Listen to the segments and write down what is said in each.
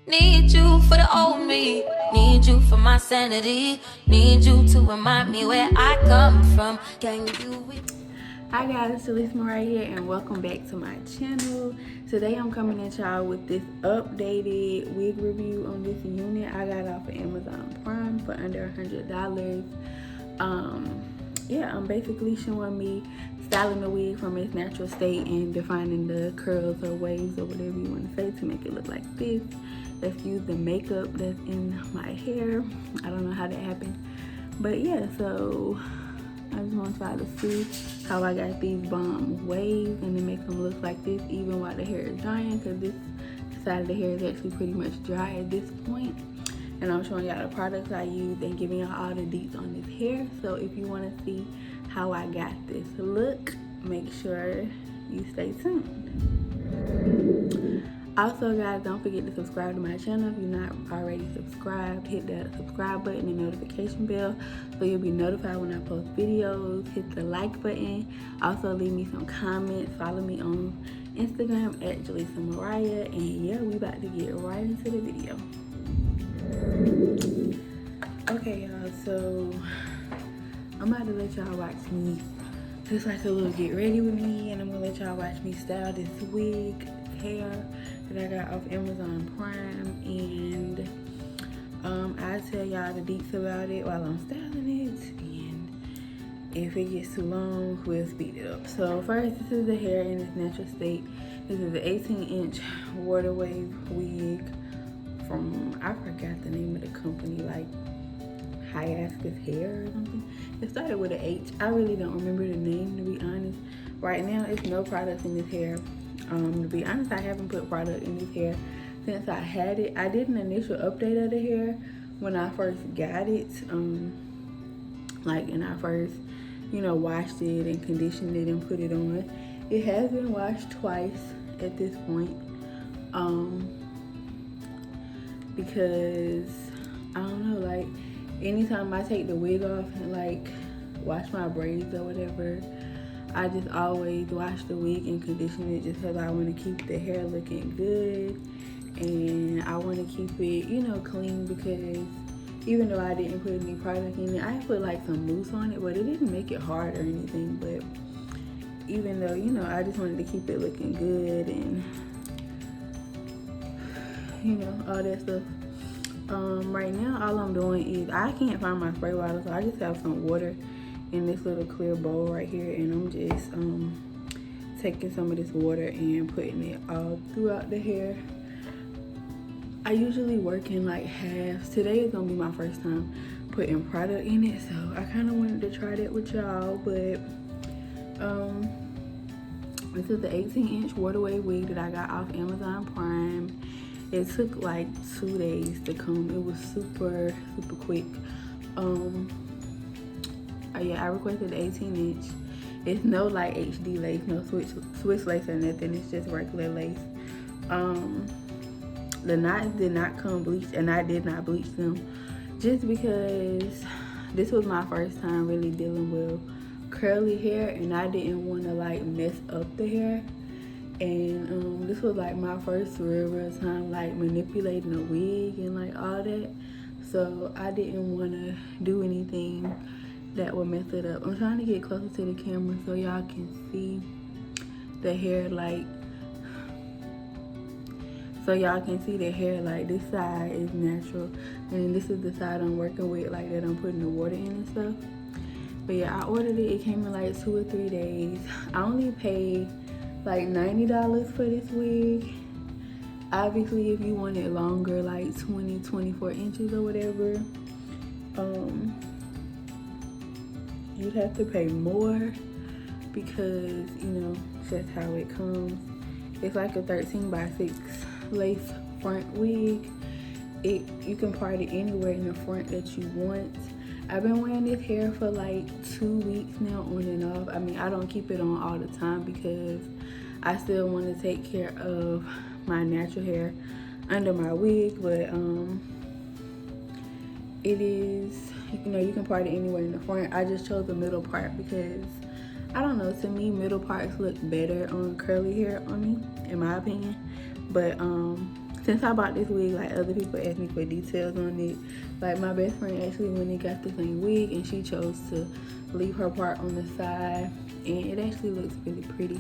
Need you for the old me. Need you for my sanity. Need you to remind me where I come from. Can you? Hi guys, it's Mariah here and welcome back to my channel. Today I'm coming at y'all with this updated wig review on this unit I got off of Amazon Prime for under $100. Yeah, I'm basically showing me styling the wig from its natural state and defining the curls or waves or whatever you want to say to make it look like this. Let's use the makeup that's in my hair. I don't know how that happened, but yeah, so I just want y'all to see how I got these bomb waves and to make them look like this even while the hair is drying, because this side of the hair is actually pretty much dry at this point. And I'm showing y'all the products I use and giving y'all all the deets on this hair. So if you want to see how I got this look, make sure you stay tuned. Also guys, don't forget to subscribe to my channel if you're not already subscribed. Hit that subscribe button and notification bell so you'll be notified when I post videos. Hit the like button. Also leave me some comments. Follow me on Instagram at Mariah. And yeah, we about to get right into the video. Okay y'all, so I'm about to let y'all watch me just like a little get ready with me, and I'm gonna let y'all watch me style this wig hair that I got off Amazon Prime, and I'll tell y'all the deets about it while I'm styling it, and if it gets too long, we'll speed it up. So first, this is the hair in its natural state. This is an 18-inch water wave wig from, I forgot the name of the company, like Hisakus hair or something. It started with an H. I really don't remember the name, to be honest. Right now, it's no products in this hair. To be honest, I haven't put product in this hair since I had it. I did an initial update of the hair when I first got it. And I first, washed it and conditioned it and put it on. It has been washed twice at this point. Because, I don't know, like, anytime I take the wig off and, like, wash my braids or whatever, I just always wash the wig and condition it just because I want to keep the hair looking good. And I want to keep it, clean, because even though I didn't put any product in it, I put, like, some mousse on it, but it didn't make it hard or anything. But even though, I just wanted to keep it looking good and, all that stuff. Right now, all I'm doing is, I can't find my spray bottle, so I just have some water in this little clear bowl right here, and I'm just taking some of this water and putting it all throughout the hair. I usually work in like halves. Today is gonna be my first time putting product in it, so I kind of wanted to try that with y'all. But this is the 18-inch water wave wig that I got off Amazon Prime. It took like 2 days to comb. It was super quick. Yeah, I requested 18-inch. It's no like HD lace, no Swiss lace or nothing. It's just regular lace. The knots did not come bleached, and I did not bleach them just because this was my first time really dealing with curly hair, and I didn't want to like mess up the hair. And this was like my first real time like manipulating a wig and like all that, so I didn't want to do anything that would mess it up. I'm trying to get closer to the camera so y'all can see the hair, like, so y'all can see the hair. Like, this side is natural, and this is the side I'm working with, like, that I'm putting the water in and stuff. But yeah, I ordered it. It came in like 2 or 3 days. I only paid like $90 for this wig. Obviously, if you want it longer, like 24 inches or whatever, you'd have to pay more, because just how it comes. It's like a 13x6 lace front wig. You can part it anywhere in the front that you want. I've been wearing this hair for like 2 weeks now, on and off. I mean, I don't keep it on all the time because I still want to take care of my natural hair under my wig. But it is, you can part it anywhere in the front. I just chose the middle part because, I don't know, to me middle parts look better on curly hair on me, in my opinion. But since I bought this wig, like other people asked me for details on it. Like my best friend actually went and got the same wig, and she chose to leave her part on the side, and it actually looks really pretty.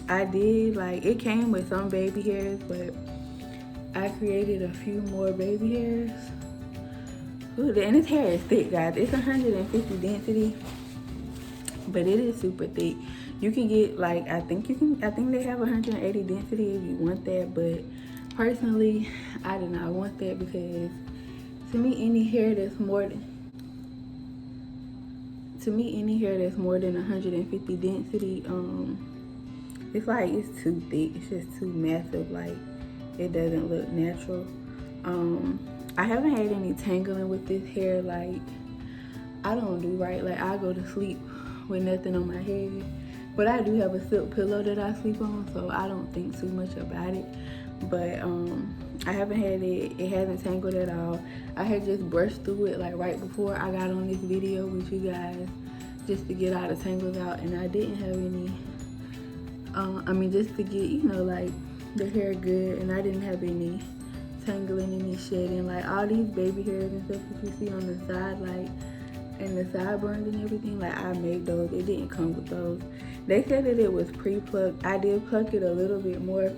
I did, like, it came with some baby hairs, but I created a few more baby hairs. Ooh, and this hair is thick, guys. It's 150 density, but it is super thick. You can get, like, I think they have 180 density if you want that, but personally, I do not want that, because to me, any hair that's more than 150 density, it's like, it's too thick. It's just too massive. Like, it doesn't look natural. I haven't had any tangling with this hair. Like, I don't do right. Like, I go to sleep with nothing on my head, but I do have a silk pillow that I sleep on, so I don't think too much about it. But I haven't had it hasn't tangled at all. I had just brushed through it, like, right before I got on this video with you guys, just to get all the tangles out, and I didn't have any just to get, you know, like, the hair good, and I didn't have any tangling, any shedding. Like, all these baby hairs and stuff that you see on the side, like, and the sideburns and everything, like, I made those. It didn't come with those. They said that it was pre-plucked. I did pluck it a little bit more.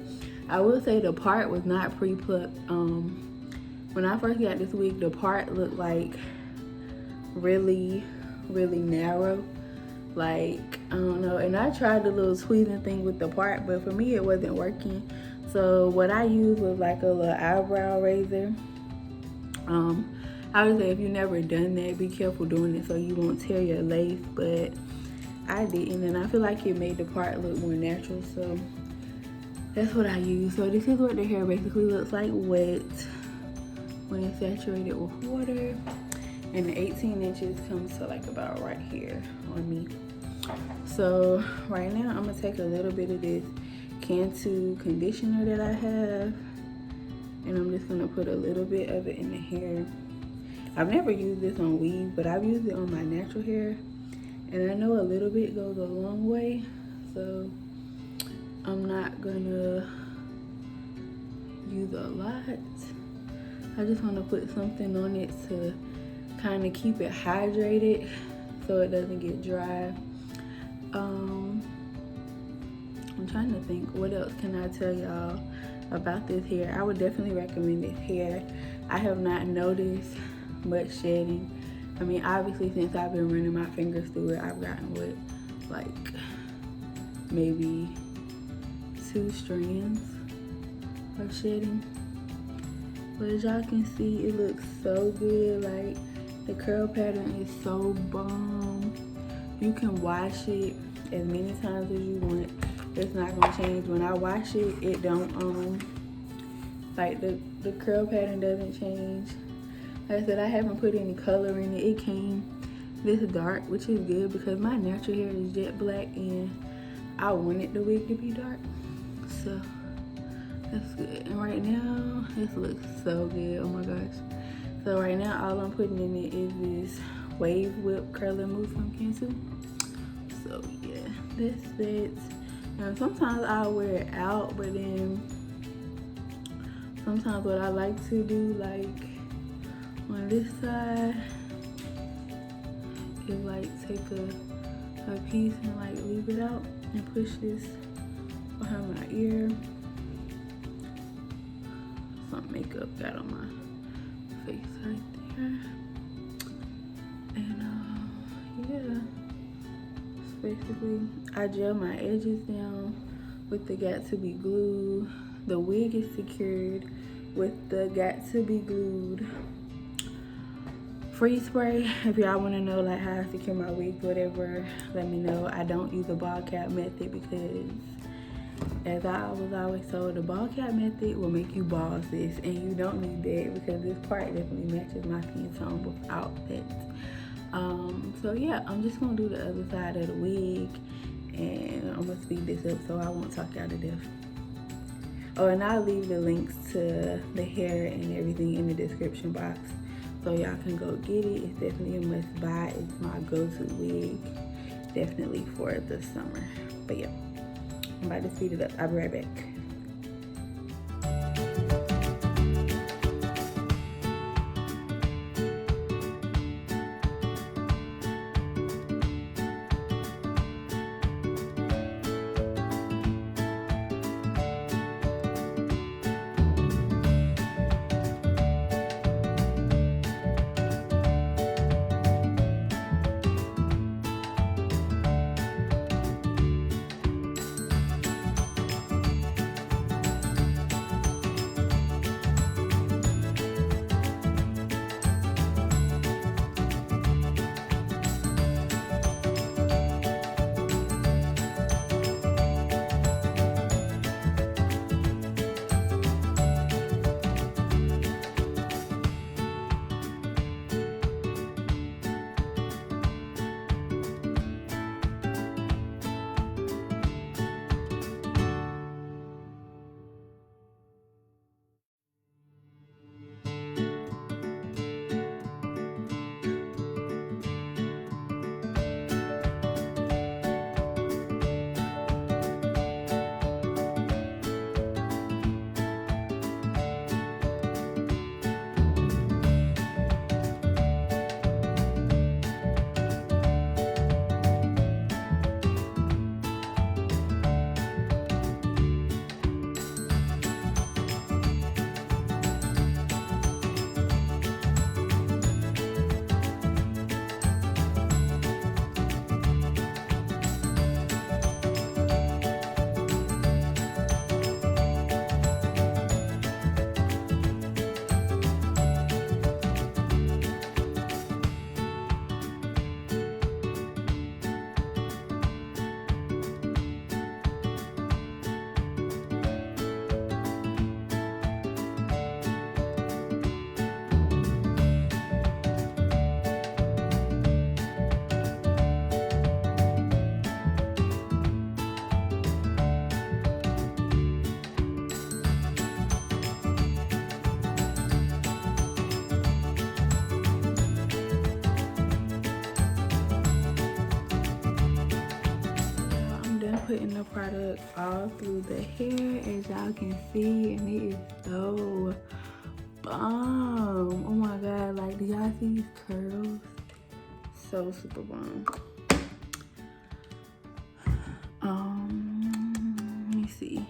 I will say the part was not pre-plucked. When I first got this wig, the part looked like really, really narrow. Like, I don't know. And I tried the little tweezing thing with the part, but for me it wasn't working. So what I used was like a little eyebrow razor. I would say if you've never done that, be careful doing it so you won't tear your lace, but I didn't, and I feel like it made the part look more natural, so that's what I use. So this is what the hair basically looks like wet when it's saturated with water, and the 18 inches comes to like about right here on me. So right now I'm gonna take a little bit of this Cantu conditioner that I have, and I'm just gonna put a little bit of it in the hair. I've never used this on weave, but I've used it on my natural hair, and I know a little bit goes a long way, so I'm not gonna use a lot. I just want to put something on it to kind of keep it hydrated so it doesn't get dry. I'm trying to think, what else can I tell y'all about this hair? I would definitely recommend this hair. I have not noticed much shedding. I mean, obviously, since I've been running my fingers through it, I've gotten what, like maybe 2 strands of shedding. But as y'all can see, it looks so good. Like, the curl pattern is so bomb. You can wash it as many times as you want. It's not gonna change. When I wash it, it don't like the curl pattern doesn't change. Like I said, I haven't put any color in it. It came this dark, which is good because my natural hair is jet black and I wanted the wig to be dark, so that's good. And right now, this looks so good. Oh my gosh. So right now, all I'm putting in it is this Wave Whip Curling Mousse from Cantu. So yeah, that's it. And sometimes I'll wear it out, but then sometimes what I like to do, like on this side, is like take a piece and like leave it out and push this behind my ear. Some makeup got on my face right there. And yeah, so basically I gel my edges down with the Got To Be Glued. The wig is secured with the Got To Be Glued freeze spray. If y'all want to know like how I secure my wigs, whatever, let me know. I don't use the ball cap method because, as I was always told, the ball cap method will make you bald, sis, and you don't need that because this part definitely matches my skin tone without that. So yeah, I'm just gonna do the other side of the wig, and I'm gonna speed this up so I won't talk y'all to death. Oh, and I'll leave the links to the hair and everything in the description box, so y'all can go get it. It's definitely a must buy. It's my go-to wig, definitely for the summer. But yeah, I'm about to speed it up. I'll be right back. product all through the hair, as y'all can see, and it is so bomb. Oh my god, like, do y'all see these curls? So super bomb. Let me see.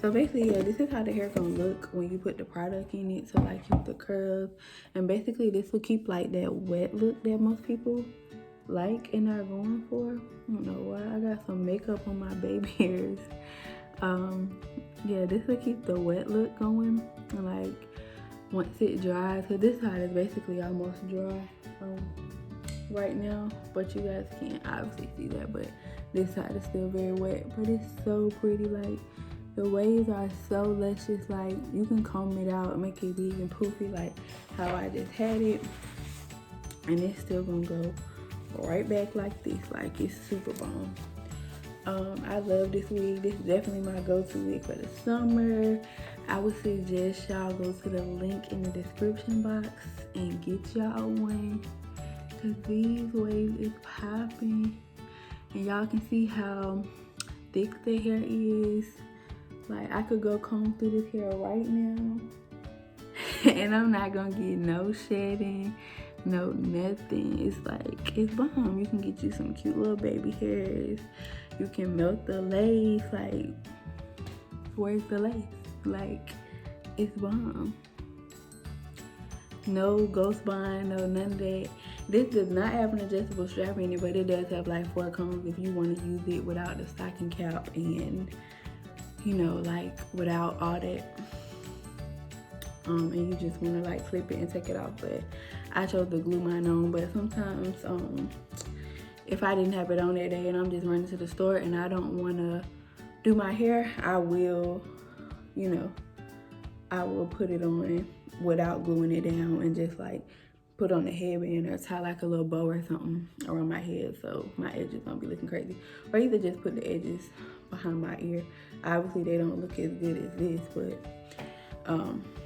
So basically, yeah, this is how the hair gonna look when you put the product in it. So like, keep the curls, and basically this will keep like that wet look that most people like and are going for. I don't know why. I got some makeup on my baby hairs. Yeah, this will keep the wet look going. And like, once it dries, so this side is basically almost dry right now, but you guys can't obviously see that, but this side is still very wet. But it's so pretty. Like, the waves are so luscious. Like, you can comb it out and make it big and poofy like how I just had it, and it's still gonna go right back like this. Like, it's super bomb. I love this wig. This is definitely my go-to wig for the summer. I would suggest y'all go to the link in the description box and get y'all one, because these waves is popping, and y'all can see how thick the hair is. Like, I could go comb through this hair right now and I'm not gonna get no shedding, no nothing. It's like, it's bomb. You can get you some cute little baby hairs. You can melt the lace. Like, where's the lace? Like, it's bomb. No ghost bond, no none of that. This does not have an adjustable strap in it, but it does have like 4 combs if you want to use it without the stocking cap and, you know, like without all that. And you just want to like clip it and take it off. But I chose to glue mine on. But sometimes if I didn't have it on that day and I'm just running to the store and I don't want to do my hair, I will, you know, I will put it on without gluing it down and just like put on a headband or tie like a little bow or something around my head so my edges don't be looking crazy. Or either just put the edges behind my ear. Obviously they don't look as good as this, but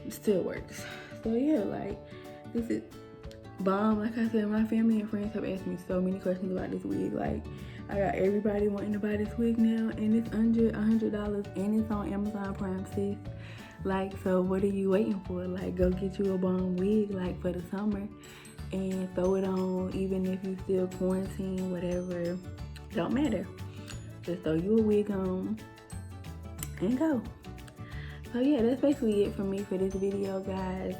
it still works. So yeah, like, this is bomb. Like I said, my family and friends have asked me so many questions about this wig. Like, I got everybody wanting to buy this wig now, and it's under $100 and it's on Amazon Prime, sis. Like, so what are you waiting for? Like, go get you a bomb wig like for the summer and throw it on, even if you still quarantine, whatever, don't matter. Just throw you a wig on and go. So yeah, that's basically it for me for this video, guys.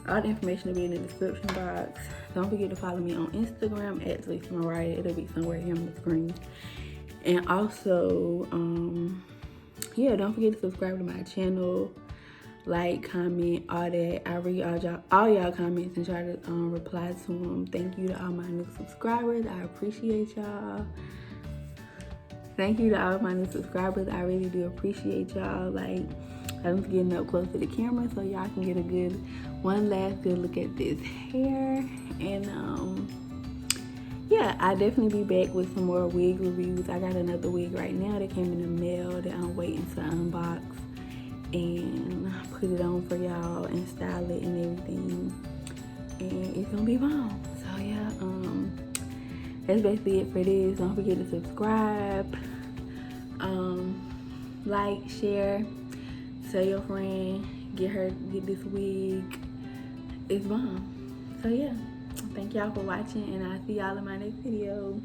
All the information will be in the description box. Don't forget to follow me on Instagram at Lisa Mariah. It'll be somewhere here on the screen. And also, yeah, don't forget to subscribe to my channel, like, comment, all that. I read all y'all comments and try to reply to them. Thank you to all my new subscribers. I appreciate y'all. Thank you to all my new subscribers. I really do appreciate y'all. Like, I'm just getting up close to the camera so y'all can get a one last good look at this hair. And yeah, I'll definitely be back with some more wig reviews. I got another wig right now that came in the mail that I'm waiting to unbox and put it on for y'all and style it and everything. And it's gonna be bomb. So yeah, that's basically it for this. Don't forget to subscribe, like, share, tell your friend, get this wig. It's bomb. So yeah, thank y'all for watching, and I'll see y'all in my next video.